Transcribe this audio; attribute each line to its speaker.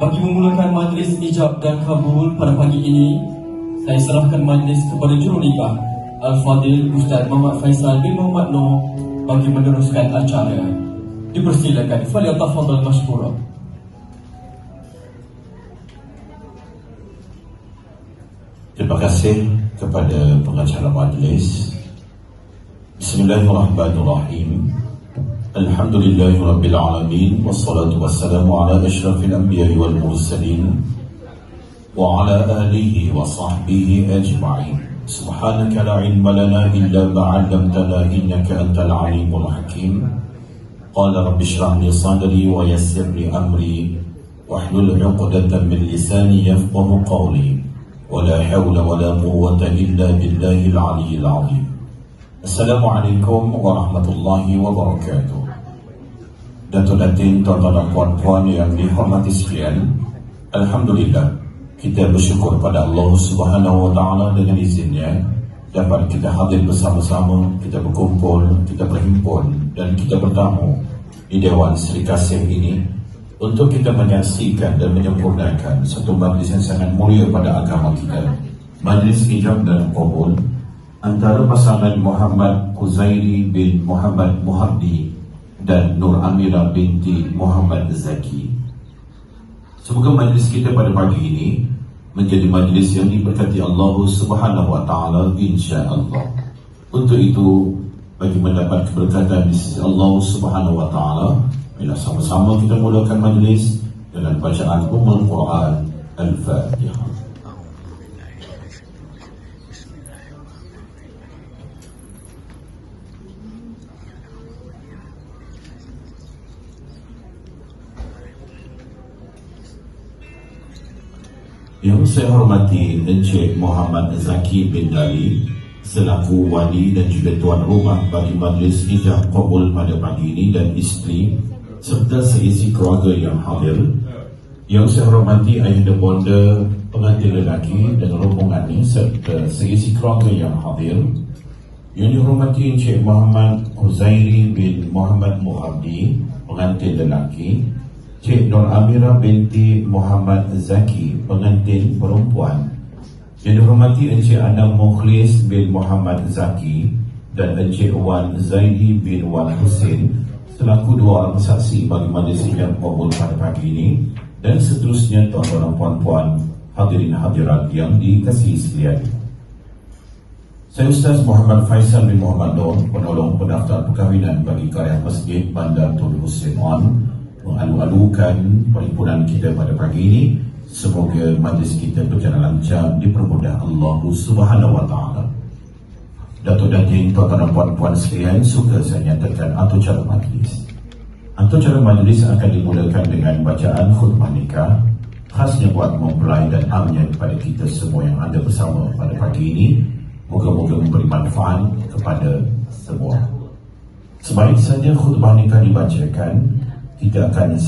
Speaker 1: Bagi memulakan majlis ijab dan kabul pada pagi ini, saya serahkan majlis kepada Jurunikah Al-Fadil Ustaz Muhammad Faisal bin Muhammad Noor bagi meneruskan acara. Dipersilakan, falyatafadhal mashkura.
Speaker 2: Terima kasih kepada pengacara majlis. Bismillahirrahmanirrahim. Alhamdulillahirabbil alamin wassalatu wassalamu ala asyrafil anbiya'i wal mursalin wa ala alihi wa sahbihi ajma'in. Subhanaka la ilma lana illa ma 'allamtana innaka antal alimul hakim. Qala rabbi shrah li sadri wa yassir li amri wahlul 'uqdatam min lisani yafqahu qawli. Wala hawla wala quwwata illa billahil aliyyil azim. Assalamualaikum warahmatullahi wabarakatuh. Datuk Datin, tuan-tuan dan puan-puan yang dihormati sekalian, alhamdulillah kita bersyukur pada Allah Subhanahu wa taala dengan izinnya dapat kita hadir bersama-sama, kita berkumpul, kita berhimpun dan kita bertamu di Dewan Seri Kasih ini untuk kita menyaksikan dan menyempurnakan satu majlis yang sangat mulia pada agama kita, majlis ijab dan qabul antara pasangan Muhammad Huzairi bin Muhammad Muhabdi dan Nur Amira binti Muhammad Zaki. Semoga majlis kita pada pagi ini menjadi majlis yang diberkati Allah Subhanahu wa taala insya-Allah. Untuk itu, bagi mendapat keberkatan di sisi Allah Subhanahu wa taala, bila sama-sama kita mulakan majlis dengan bacaan Ummul Quran Al-Fatihah. Yang saya hormati Encik Muhammad Zaki bin Dali selaku wali dan juga tuan rumah bagi majlis ijab qabul pada pagi ini dan isteri serta seisi keluarga yang hadir. Yang saya hormati Ayahanda Bonda pengantin lelaki dan rombongannya serta seisi keluarga yang hadir. Yang dihormati Encik Muhammad Huzairi bin Muhammad Muhabdi pengantin lelaki, Cik Nur Amira binti Muhammad Zaki pengantin perempuan. Yang dihormati Encik Anam Mukhlis bin Muhammad Zaki dan Encik Wan Zaidi bin Wan Husin selaku dua orang saksi bagi majlis ijab qabul pada pagi ini, dan seterusnya tuan-tuan dan puan-puan hadirin hadirat yang dikasihi sekalian. Saya Ustaz Muhammad Faisal bin Muhammad Noor, penolong pendaftar perkahwinan bagi Karya Masjid Bandar Tun Hussein On, mengalu-alukan perhimpunan kita pada pagi ini. Semoga majlis kita berjalan lancar, dipermudah Allah Subhanahu wa taala. Datuk Datin, tuan-tuan dan puan-puan sekalian, suka saya nyatakan atur cara majlis. Atur cara majlis akan dimulakan dengan bacaan khutbah nikah, khasnya buat mempelai dan amnya kepada kita semua yang ada bersama pada pagi ini. Moga-moga memberi manfaat kepada semua. Sebaik saja khutbah nikah dibacakan, kita akan